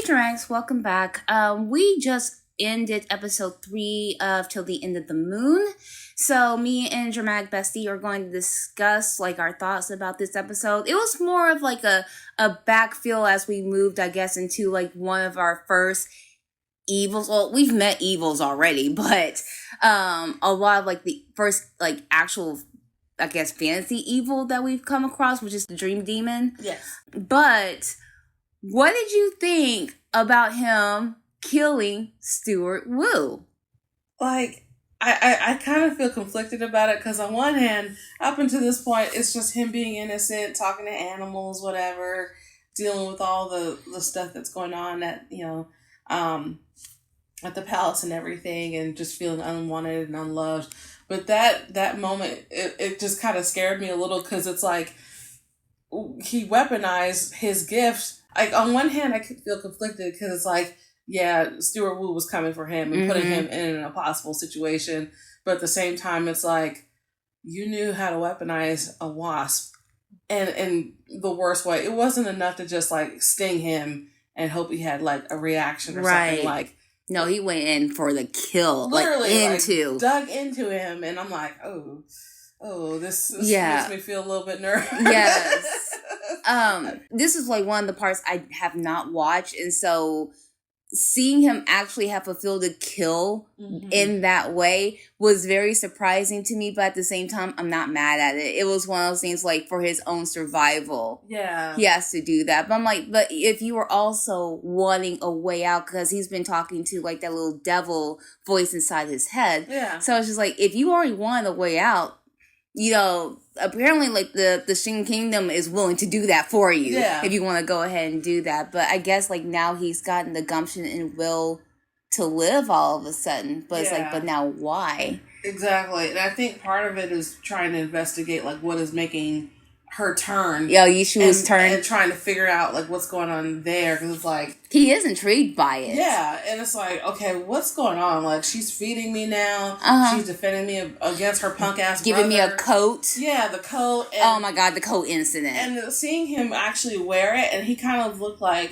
Dranks, welcome back. We just ended episode 3 of Till the End of the Moon. So me and Dramatic Bestie are going to discuss our thoughts about this episode. It was more of a backfill as we moved, I guess, into one of our first evils. Well, we've met evils already, but a lot of the first actual, I guess, fantasy evil that we've come across, which is the Dream Demon. Yes. But what did you think about him killing Stuart Wu? I kind of feel conflicted about it because on one hand, up until this point, it's just him being innocent, talking to animals, whatever, dealing with all the stuff that's going on at at the palace and everything, and just feeling unwanted and unloved. But that moment, it just kind of scared me a little because it's he weaponized his gift. On one hand, I could feel conflicted because it's Stuart Wu was coming for him and putting him in an impossible situation. But at the same time, it's you knew how to weaponize a wasp. And in the worst way, it wasn't enough to just sting him and hope he had a reaction or something No, he went in for the kill. Literally, dug into him. And I'm this makes me feel a little bit nervous. Yes. This is one of the parts I have not watched, and so seeing him actually have fulfilled a kill in that way was very surprising to me, but at the same time, I'm not mad at it. It was one of those things for his own survival. Yeah. He has to do that. But I'm but if you were also wanting a way out, because he's been talking to that little devil voice inside his head. Yeah. So it's just if you already wanted a way out, apparently the Shin Kingdom is willing to do that for you if you want to go ahead and do that. But I guess now he's gotten the gumption and will to live all of a sudden. But it's but now why? Exactly. And I think part of it is trying to investigate what is making her turn. Yeah, Yishu's turn. And trying to figure out what's going on there. Because it's he is intrigued by it. Yeah. And it's okay, what's going on? She's feeding me now. She's defending me against her punk ass Giving brother. me a coat. Yeah, the coat. And, oh my God, the coat incident. And seeing him actually wear it, and he kind of looked a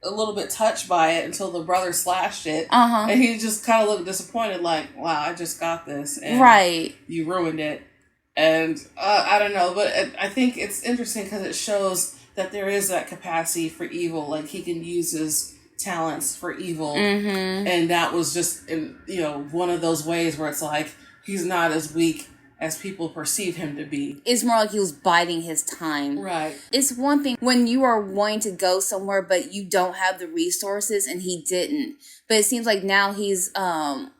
little bit touched by it until the brother slashed it. And he just kind of looked disappointed, wow, I just got this. And you ruined it. And I don't know, but I think it's interesting because it shows that there is that capacity for evil. He can use his talents for evil. And that was just, one of those ways where it's he's not as weak as people perceive him to be. It's more he was biding his time. Right. It's one thing when you are wanting to go somewhere, but you don't have the resources, and he didn't. But it seems now he's, I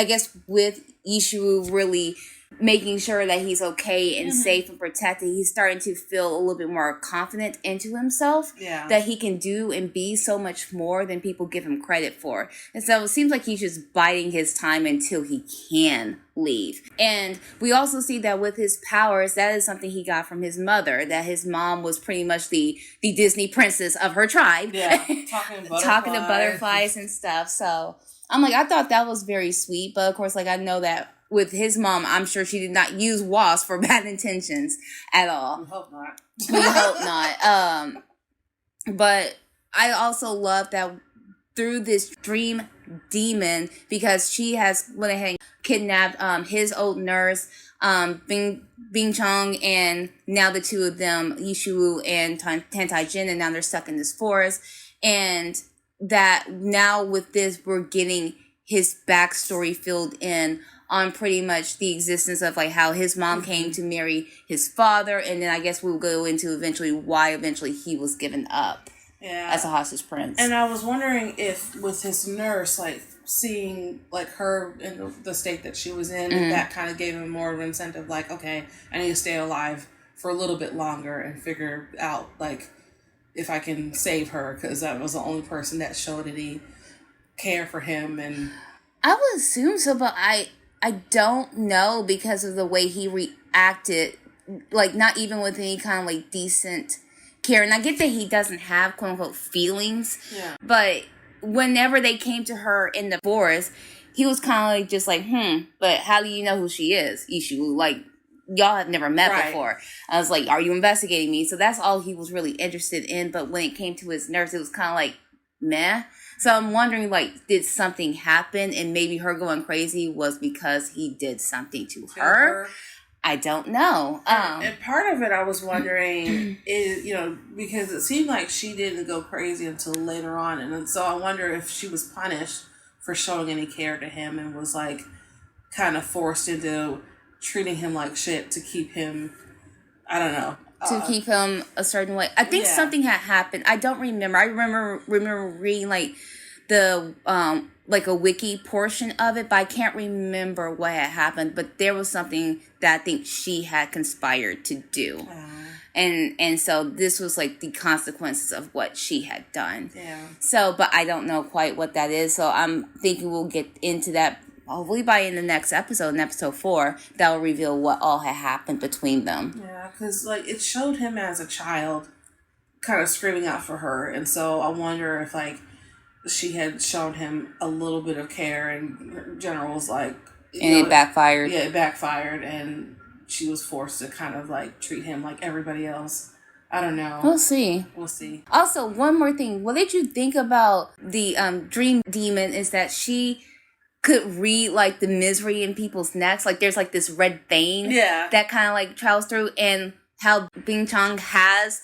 guess with Yishu really making sure that he's okay and safe and protected, he's starting to feel a little bit more confident into himself. Yeah. That he can do and be so much more than people give him credit for. And so it seems he's just biding his time until he can leave. And we also see that with his powers, that is something he got from his mother, that his mom was pretty much the Disney princess of her tribe. Yeah, talking to butterflies and stuff. So I'm I thought that was very sweet, but of course, I know that with his mom, I'm sure she did not use wasp for bad intentions at all. We hope not. We hope not. But I also love that through this dream demon, because she has went ahead and kidnapped his old nurse, Bing Chong, and now the two of them, Yishu and Tantai Jin, and now they're stuck in this forest. And that now with this, we're getting his backstory filled in on pretty much the existence of how his mom came to marry his father, and then I guess we'll go into eventually why eventually he was given up as a hostage prince. And I was wondering if with his nurse, seeing her in the state that she was in, that kind of gave him more of an incentive, okay, I need to stay alive for a little bit longer and figure out if I can save her, because that was the only person that showed any care for him. And I would assume so, but I don't know, because of the way he reacted, not even with any kind of decent care. And I get that he doesn't have quote unquote feelings, but whenever they came to her in the forest, he was kind of just but how do you know who she is, Ishu? Y'all have never met before. I was are you investigating me? So that's all he was really interested in. But when it came to his nurse, it was kind of meh. So I'm wondering, like, did something happen, and maybe her going crazy was because he did something to her? I don't know. And part of it, I was wondering, is, because it seemed like she didn't go crazy until later on. And so I wonder if she was punished for showing any care to him and was, like, kind of forced into treating him like shit to keep him, I don't know. To keep him a certain way. I think something had happened. I don't remember. I remember reading, like, the like a wiki portion of it, but I can't remember what had happened. But there was something that I think she had conspired to do, and so this was like the consequences of what she had done. Yeah. So, but I don't know quite what that is. So I'm thinking we'll get into that hopefully by in the next episode, in episode 4, that will reveal what all had happened between them. Yeah, because like it showed him as a child, kind of screaming out for her, and so I wonder if like she had shown him a little bit of care, and General was like... And it backfired. Yeah, it backfired, and she was forced to kind of, like, treat him like everybody else. I don't know. We'll see. Also, one more thing. What did you think about the dream demon is that she could read, like, the misery in people's necks? Like, there's, like, this red vein that kind of, like, travels through, and how Bing Chong has...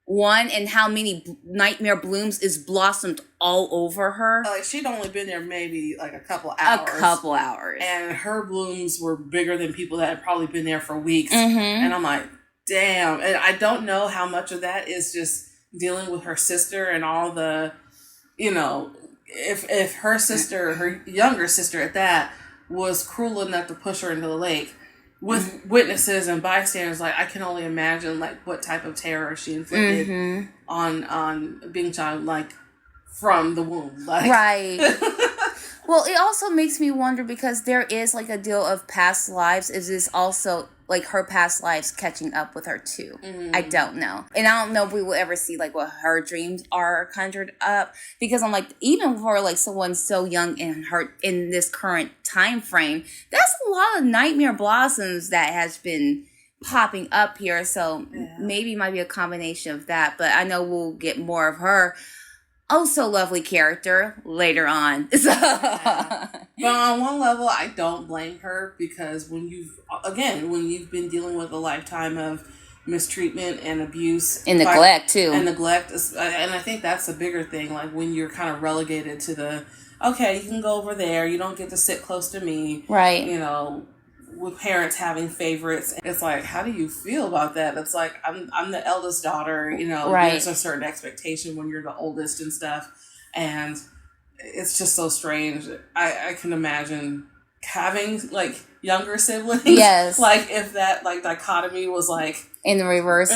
one, and how many nightmare blooms is blossomed all over her. Like, she'd only been there maybe like a couple hours. And her blooms were bigger than people that had probably been there for weeks. Mm-hmm. And I'm like, damn. And I don't know how much of that is just dealing with her sister and all the, if her sister, her younger sister at that, was cruel enough to push her into the lake, with witnesses and bystanders, like, I can only imagine, like, what type of terror she inflicted on Bing Chong, like, from the womb. Like. Right. Well, it also makes me wonder, because there is, like, a deal of past lives. Is this also, like, her past lives catching up with her, too? I don't know. And I don't know if we will ever see, like, what her dreams are conjured up. Because I'm like, even for, like, someone so young in this current time frame, that's a lot of nightmare blossoms that has been popping up here. So maybe it might be a combination of that. But I know we'll get more of her so lovely character later on. So. But on one level, I don't blame her, because when you've been dealing with a lifetime of mistreatment and abuse and neglect too, and I think that's a bigger thing. Like when you're kind of relegated to the, okay, you can go over there, you don't get to sit close to me, right? With parents having favorites, it's like, how do you feel about that? It's like, I'm the eldest daughter, right. There's a certain expectation when you're the oldest and stuff, and it's just so strange. I can imagine having like younger siblings. Yes. Like if that like dichotomy was like in the reverse,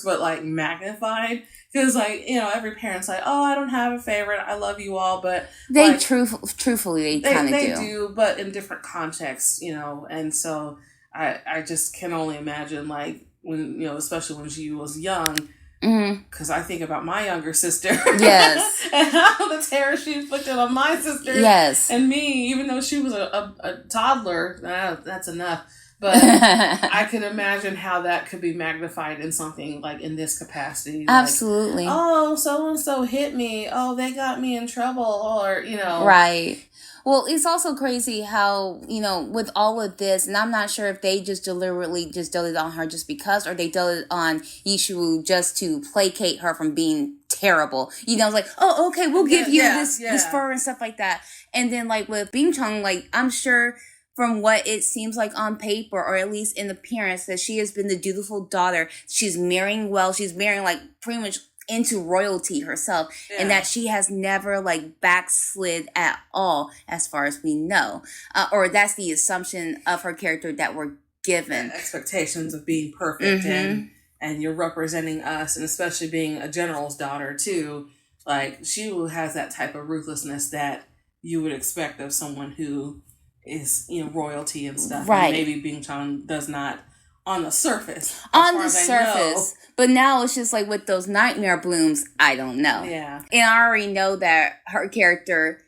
but like magnified. Because, like, every parent's like, oh, I don't have a favorite. I love you all. But they like, truthfully, they kind of do. They do, but in different contexts, And so I just can only imagine, like, when, especially when she was young. Because I think about my younger sister. Yes. And how the terror she inflicted on my sister. Yes. And me, even though she was a toddler. That's enough. But I can imagine how that could be magnified in something like in this capacity. Absolutely. Like, oh, so-and-so hit me. Oh, they got me in trouble. Or, Right. Well, it's also crazy how, with all of this, and I'm not sure if they just deliberately just did it on her just because, or they did it on Yishu just to placate her from being terrible. It's like, oh, okay, we'll give you this fur and stuff like that. And then, like, with Bing Chong, like, I'm sure... from what it seems like on paper, or at least in appearance, that she has been the dutiful daughter. She's marrying well. She's marrying, like, pretty much into royalty herself. Yeah. And that she has never, like, backslid at all, as far as we know. Or that's the assumption of her character that we're given. Expectations of being perfect and you're representing us, and especially being a general's daughter, too. Like, she has that type of ruthlessness that you would expect of someone who... is royalty and stuff. Right. And maybe Bing Chong does not on the surface. But now it's just like with those nightmare blooms, I don't know. Yeah. And I already know that her character,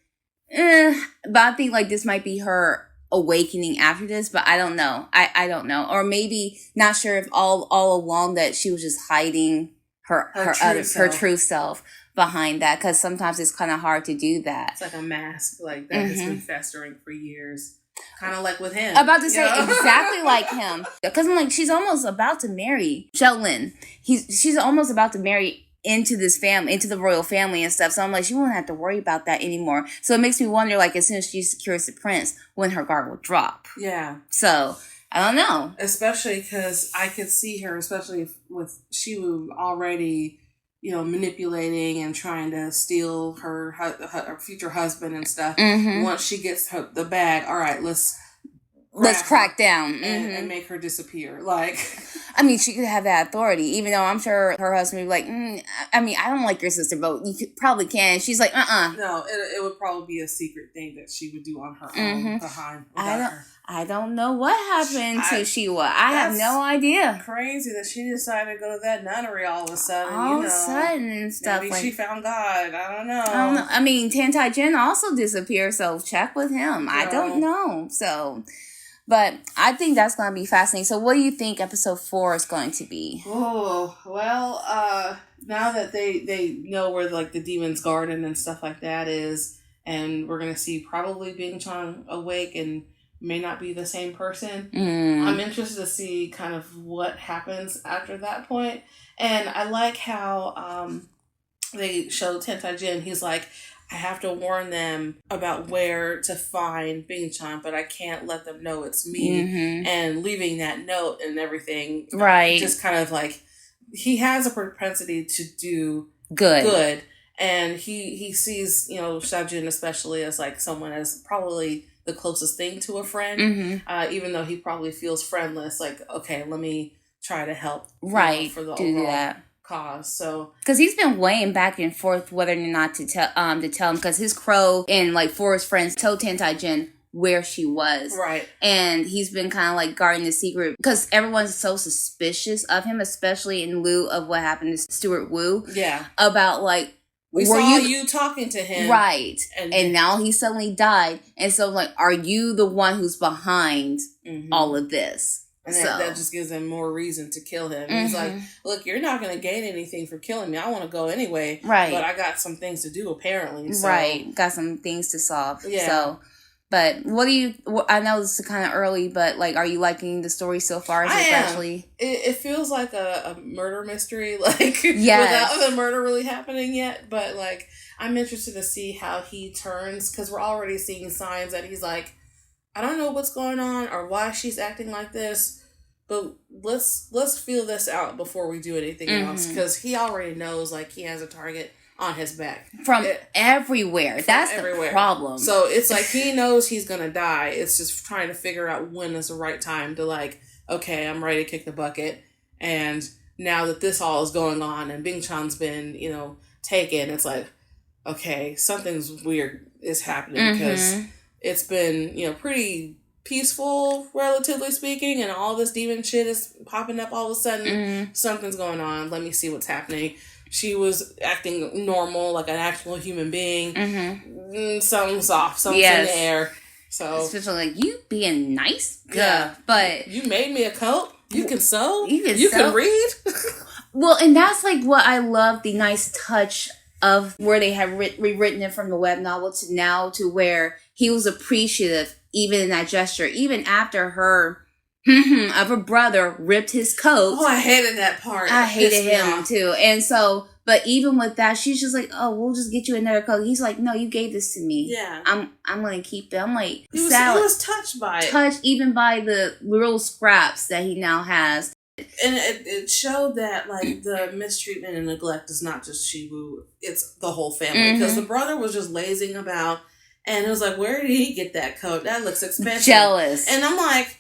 but I think like this might be her awakening after this, but I don't know. I don't know. Or maybe not sure if all along that she was just hiding her true self. behind that, because sometimes it's kind of hard to do that. It's like a mask, like that has been festering for years. Kind of like with him. About to say exactly like him. Because I'm like, she's almost about to marry Sheldon. She's almost about to marry into this family, into the royal family and stuff. So I'm like, she won't have to worry about that anymore. So it makes me wonder, like, as soon as she secures the prince, when her guard will drop. Yeah. So I don't know. Especially because I could see her, especially with Shiwu already, manipulating and trying to steal her future husband and stuff. Mm-hmm. Once she gets the bag, all right, let's crack down and make her disappear. Like, I mean, she could have that authority, even though I'm sure her husband would be like, I mean, I don't like your sister, but you probably can. She's like, No, it would probably be a secret thing that she would do on her own behind her. I don't know what happened to Shiwa. I have no idea. Crazy that she decided to go to that nunnery all of a sudden. All of a sudden and stuff. Maybe she found God. I don't know. I mean, Tantai Jin also disappeared, so check with him. I don't know. So, but I think that's going to be fascinating. So what do you think episode 4 is going to be? Oh, well, now that they know where like the demon's garden and stuff like that is, and we're going to see probably Bing Chan awake and may not be the same person. I'm interested to see kind of what happens after that point. And I like how they showed Tantai Jin. He's like, I have to warn them about where to find Bing Chan, but I can't let them know it's me. And leaving that note and everything. Right. Just kind of like, he has a propensity to do good. And he sees, Xiaojun especially as like someone as probably the closest thing to a friend, even though he probably feels friendless. Like, okay, let me try to help, for the overall cause. So, because he's been weighing back and forth whether or not to tell him, because his crow and like Forrest friends told Tantai Jin where she was, right, and he's been kind of like guarding the secret because everyone's so suspicious of him, especially in lieu of what happened to Stuart Wu. Yeah, about like, we saw you talking to him. Right. And now he suddenly died. And so, like, are you the one who's behind all of this? And that just gives him more reason to kill him. He's like, look, you're not going to gain anything for killing me. I want to go anyway. Right. But I got some things to do, apparently. So. Right. Got some things to solve. Yeah. So, but what do you, I know this is kind of early, but like, are you liking the story so far? It feels like a murder mystery, like, without the murder really happening yet. But like, I'm interested to see how he turns, because we're already seeing signs that he's like, I don't know what's going on or why she's acting like this, but let's feel this out before we do anything else, because he already knows like he has a target on his back from everywhere. That's everywhere. The problem. So it's like he knows he's gonna die. It's just trying to figure out when is the right time to like, okay, I'm ready to kick the bucket. And now that this all is going on and Bing Chan's been, taken, it's like, okay, something's weird is happening, because it's been, pretty peaceful, relatively speaking, and all this demon shit is popping up all of a sudden. Something's going on. Let me see what's happening. She was acting normal, like an actual human being. Something's off. Something's in the air. So, especially like you being nice. Yeah. But you made me a coat. You can sew. You sew. Can read. Well, and that's like what I love, the nice touch of where they have rewritten it from the web novel to now, to where he was appreciative even in that gesture, even after her of her brother ripped his coat. Oh, I hated that part. I hated him too. And so, but even with that, she's just like, oh, we'll just get you another coat. He's like, no, you gave this to me. Yeah. I'm going to keep it. I'm like, he was touched by it. Touched even by the little scraps that he now has. And it showed that, like, the mistreatment and neglect is not just Shiwu, it's the whole family. Because the brother was just lazing about, and it was like, where did he get that coat? That looks expensive. Jealous. And I'm like,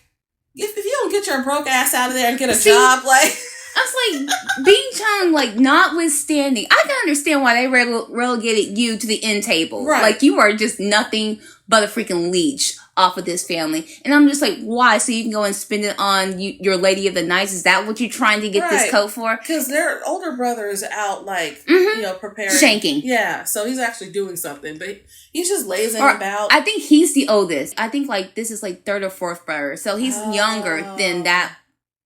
if you don't get your broke ass out of there and get a job, like... I was like, Bing Chan, like, notwithstanding, I can understand why they relegated you to the end table. Right. Like, you are just nothing but a freaking leech off of this family. And I'm just like, why? So you can go and spend it on your lady of the night? Is that what you're trying to get this coat for? Because their older brother is out, like, preparing. Shanking. Yeah, so he's actually doing something. But he's just lazing about. I think he's the oldest. I think, like, this is, like, third or fourth brother. So he's younger than that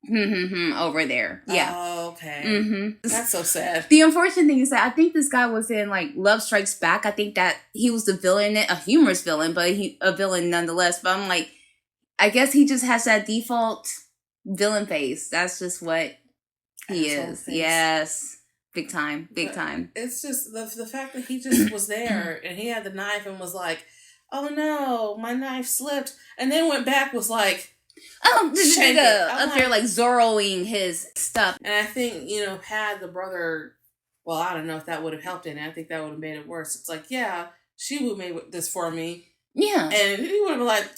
over there. Yeah. Oh, okay. Mm-hmm. That's so sad. The unfortunate thing is that I think this guy was in like Love Strikes Back. I think that he was the villain, a humorous villain, but a villain nonetheless. But I'm like, I guess he just has that default villain face. That's just what he is. Face. Yes. Big time. Big time. It's just the fact that he just was there and he had the knife and was like, oh no, my knife slipped. And then went back, was like, up there like Zorroing his stuff. And I think, had the brother, well, I don't know if that would have helped any. I think that would have made it worse. It's like, yeah, she would have made this for me. Yeah. And he would have been like,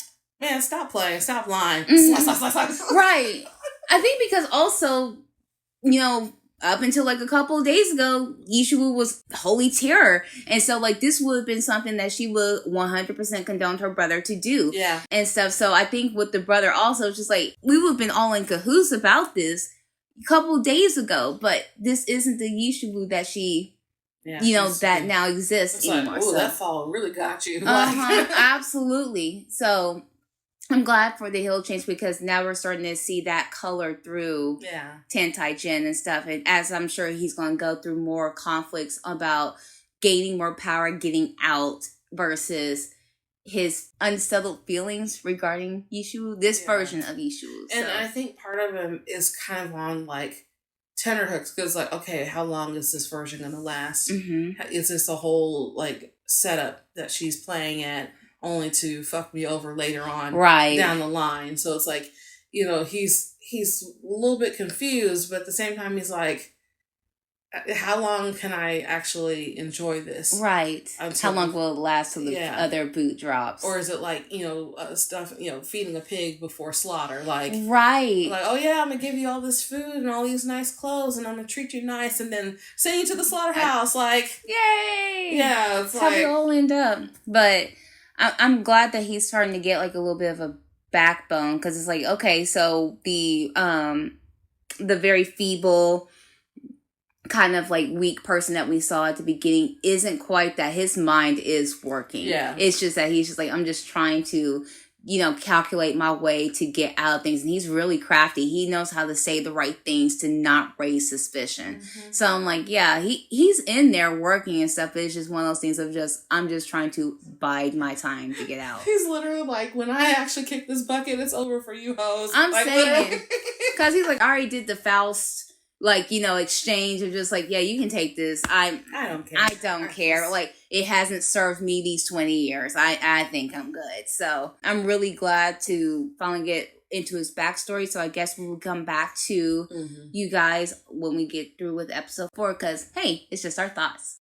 man, stop playing, stop lying. Mm-hmm. Right. I think because also, up until like a couple of days ago, Yishu was holy terror. And so like this would have been something that she would 100% condone her brother to do. Yeah. And stuff. So I think with the brother also, it's just like we would have been all in cahoots about this a couple of days ago. But this isn't the Yishu that she, that now exists anymore. Like, oh, that fall really got you. Absolutely. So I'm glad for the hill change because now we're starting to see that color through Tentai Jin and stuff. And as I'm sure he's going to go through more conflicts about gaining more power, getting out versus his unsettled feelings regarding Yishu, this version of Yishu. And I think part of him is kind of on like tenterhooks because like, okay, how long is this version going to last? Mm-hmm. Is this a whole like setup that she's playing at? Only to fuck me over later on down the line. So it's like, he's a little bit confused, but at the same time he's like, how long can I actually enjoy this? Right. How long will it last till the other boot drops? Or is it like, stuff, feeding a pig before slaughter? Like, right. Like, oh yeah, I'm going to give you all this food and all these nice clothes and I'm going to treat you nice and then send you to the slaughterhouse. Like, yay! Yeah. It's that's how we all end up. But I'm glad that he's starting to get like a little bit of a backbone because it's like, okay, so the very feeble kind of like weak person that we saw at the beginning isn't quite that. His mind is working. Yeah. It's just that he's just like, I'm just trying to, calculate my way to get out of things. And he's really crafty. He knows how to say the right things to not raise suspicion. Mm-hmm. So I'm like, yeah, he's in there working and stuff. But it's just one of those things of I'm just trying to bide my time to get out. He's literally like, when I actually kick this bucket, it's over for you hoes. I'm like, saying, because he's like, I already did the Faust, exchange of just like, yeah, you can take this. I don't care. I don't care. Like, it hasn't served me these 20 years. I think I'm good. So I'm really glad to finally get into his backstory. So I guess we will come back to you guys when we get through with episode 4 because, hey, it's just our thoughts.